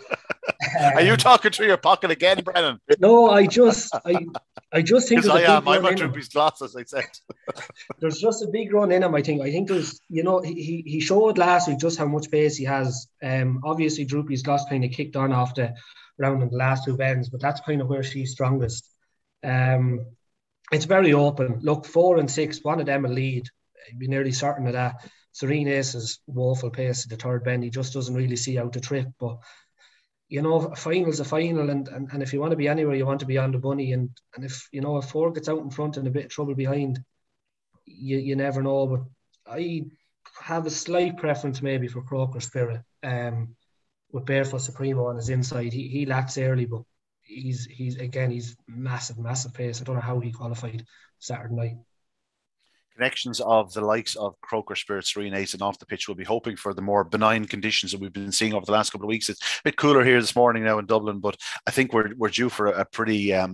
Are you talking through your pocket again, Brennan? No, I just think because I am. I'm on Droopy's gloss, as I said. There's just a big run in him. I think there's, he showed last week just how much pace he has. Obviously, Droopy's gloss kind of kicked on off the round in the last two bends, but that's kind of where she's strongest. It's very open. Look, 4 and 6, one of them will lead. I'd be nearly certain of that. Serene Ace's woeful pace at the third bend. He just doesn't really see out the trip. But, a final's a final. And if you want to be anywhere, you want to be on the bunny. And if, if 4 gets out in front and a bit of trouble behind, you never know. But I have a slight preference maybe for Croker Spirit. With Barefoot Supremo on his inside. He lacks early, but he's massive pace. I don't know how he qualified Saturday night. Connections of the likes of Croker Spirit, Serene Ace, and off the pitch will be hoping for the more benign conditions that we've been seeing over the last couple of weeks. It's a bit cooler here this morning now in Dublin, but I think we're due for a pretty a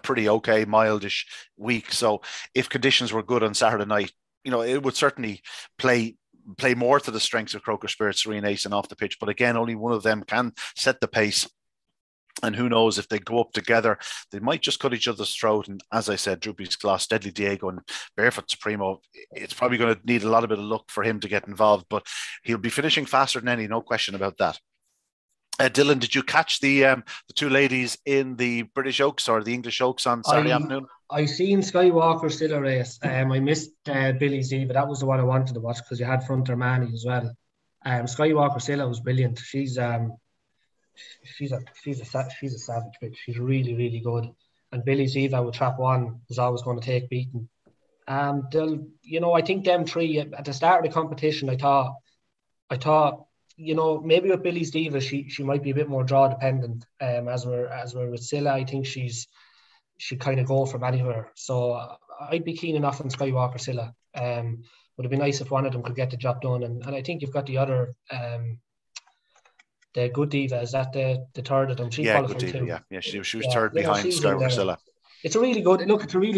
pretty okay, mildish week. So if conditions were good on Saturday night, it would certainly play more to the strengths of Croker Spirit, Serene Ace, and off the pitch. But again, only one of them can set the pace. And who knows, if they go up together, they might just cut each other's throat. And as I said, Droopy's Gloss, Deadly Diego, and Barefoot Supremo, it's probably going to need a lot of luck for him to get involved. But he'll be finishing faster than any, no question about that. Dylan, did you catch the two ladies in the British Oaks or the English Oaks on Saturday afternoon? I seen Skywalker still a race. I missed Billy's D, but that was the one I wanted to watch because you had Front Armani as well. Skywalker Silla was brilliant. She's a savage bitch. She's really, really good. And Billy's Eva with Trap One was always going to take beating. I think them three at the start of the competition, I thought, maybe with Billy's Diva, she might be a bit more draw dependent. As we're with Silla, I think she kind of go from anywhere. So I'd be keen enough on Skywalker Silla. Would have been nice if one of them could get the job done. And I think you've got the other, the Good Diva. Is that the third of them? She qualified Good Diva, too. Yeah, she was third behind Skywalker Silla. It's a really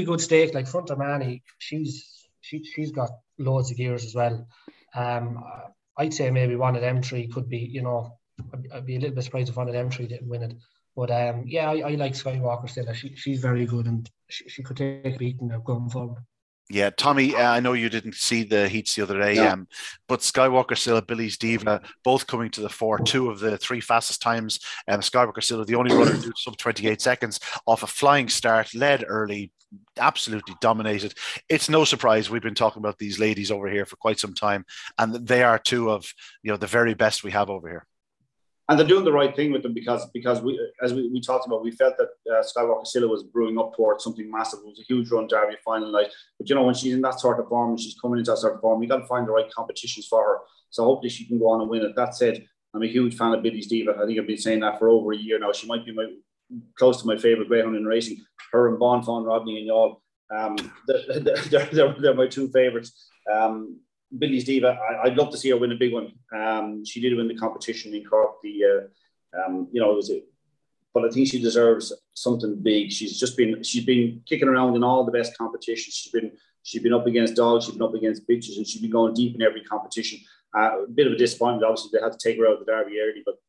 good stake. Like Front Armani, she's got loads of gears as well. I'd say maybe one of them three could be, I'd be a little bit surprised if one of them three didn't win it. But I like Skywalker Silla. She's very good and she could take a beating going forward. Yeah, Tommy, I know you didn't see the heats the other day, but Skywalker Silla, Billy's Diva, both coming to the fore, 2 of the 3 fastest times. Skywalker Silla, the only runner to do sub 28 seconds off a flying start, led early, absolutely dominated. It's no surprise we've been talking about these ladies over here for quite some time, and they are 2 of the very best we have over here. And they're doing the right thing with them because we, as we talked about, we felt that Skywalker Silla was brewing up towards something massive. It was a huge run Derby final night. But, when she's in that sort of form, she's coming into that sort of form, we got to find the right competitions for her. So hopefully she can go on and win it. That said, I'm a huge fan of Billy's Diva. I think I've been saying that for over a year now. She might be close to my favourite greyhound in racing. Her and Bon Fon, Rodney and Y'all. They're my 2 favourites. Billy's Diva, I'd love to see her win a big one. She did win the competition in Cork. But I think she deserves something big. She's been kicking around in all the best competitions. She's been up against dogs, she's been up against bitches, and she's been going deep in every competition. A bit of a disappointment, obviously, they had to take her out of the Derby early, but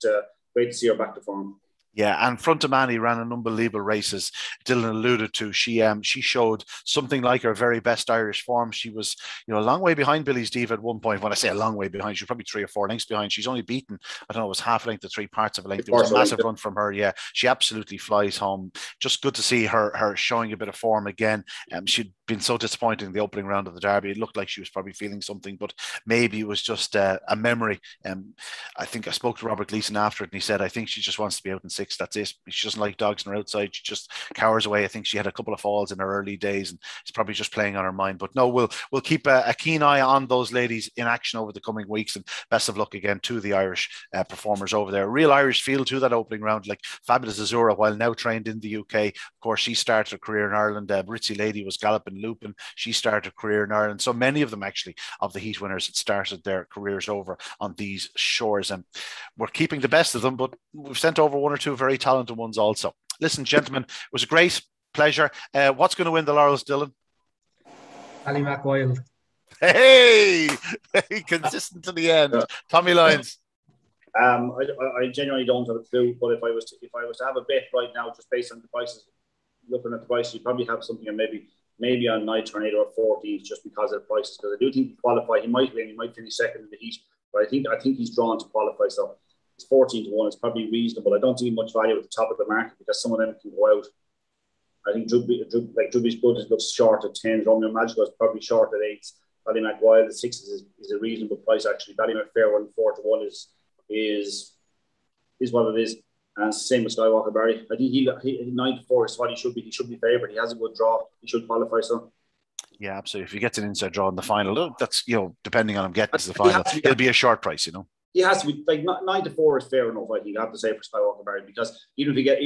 great to see her back to form. Yeah, and Front Armani ran an unbelievable race, as Dylan alluded to. She showed something like her very best Irish form. She was, a long way behind Billy's Diva at one point. When I say a long way behind, she was probably 3 or 4 lengths behind. She's only beaten, I don't know, it was half a length to 3 parts of a length. It was a massive run from her. Yeah, she absolutely flies home. Just good to see her showing a bit of form again. She'd been so disappointing in the opening round of the Derby. It looked like she was probably feeling something, but maybe it was just a memory. I think I spoke to Robert Gleeson after it, and he said, I think she just wants to be out in 6. That's it. She doesn't like dogs on her outside. She just cowers away. I think she had a couple of falls in her early days, and it's probably just playing on her mind. But no, we'll keep a keen eye on those ladies in action over the coming weeks, and best of luck again to the Irish performers over there. Real Irish feel to that opening round, like Fabulous Azura, while now trained in the UK. Of course, she started her career in Ireland. Ritzy Lady was galloping Lupin. She started her career in Ireland. So many of them, actually, of the heat winners had started their careers over on these shores. And we're keeping the best of them, but we've sent over 1 or 2 very talented ones also. Listen, gentlemen, it was a great pleasure. What's going to win the Laurels, Dylan? Ali McWild. Hey, consistent to the end. Tommy Lyons. I genuinely don't have a clue. But if I was to have a bet right now, just based on the prices, looking at the prices, you probably have something on maybe on Night Tornado or 14th, just because of the prices. Because I do think he qualify. He might win. He might finish second in the heat. But I think he's drawn to qualify. So it's 14-1. It's probably reasonable. I don't see much value at the top of the market because some of them can go out. I think Drubby's good. It looks short at 10. Romeo Magical is probably short at 8. Ballymac Wild at 6 is a reasonable price actually. Ballymac Fair 1 4-1 is what it is. And same with Skywalker Barry. I think he 9-4 is what he should be. He should be favoured. He has a good draw. He should qualify. So yeah, absolutely. If he gets an inside draw in the final, that's depending on him getting to the final, it'll be a short price. He has to be 9-4 is fair enough. I think you have to say for Skywalker Barry because even if he get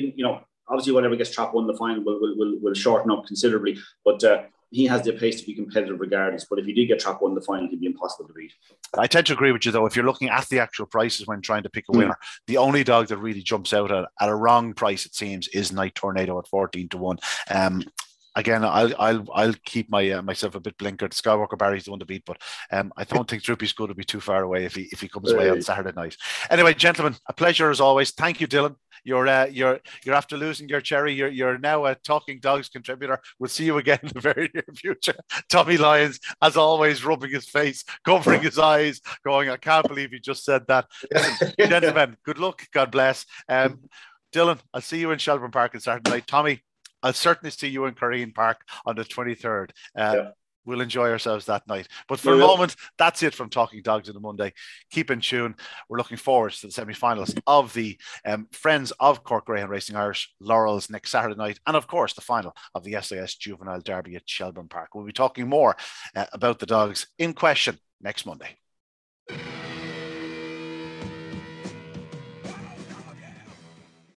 obviously whatever gets Trap 1 in the final will shorten up considerably. But he has the pace to be competitive regardless. But if he did get Trap 1 in the final, he'd be impossible to beat. I tend to agree with you, though. If you're looking at the actual prices when trying to pick a winner, the only dog that really jumps out at a wrong price, it seems, is Night Tornado at 14-1. Again, I'll keep myself a bit blinkered. Skywalker Barry's the one to beat, but I don't think Droopy's going to be too far away if he comes away on Saturday night. Anyway, gentlemen, a pleasure as always. Thank you, Dylan. You're after losing your cherry. You're now a Talking Dogs contributor. We'll see you again in the very near future. Tommy Lyons, as always, rubbing his face, covering his eyes, going, I can't believe you just said that. Gentlemen, good luck. God bless. Dylan, I'll see you in Shelbourne Park on Saturday night. Tommy, I'll certainly see you in Curraheen Park on the 23rd. We'll enjoy ourselves that night. But for the moment, that's it from Talking Dogs on a Monday. Keep in tune. We're looking forward to the semi-finals of the Friends of Cork Greyhound Racing Irish Laurels next Saturday night. And of course, the final of the SIS Juvenile Derby at Shelbourne Park. We'll be talking more about the dogs in question next Monday.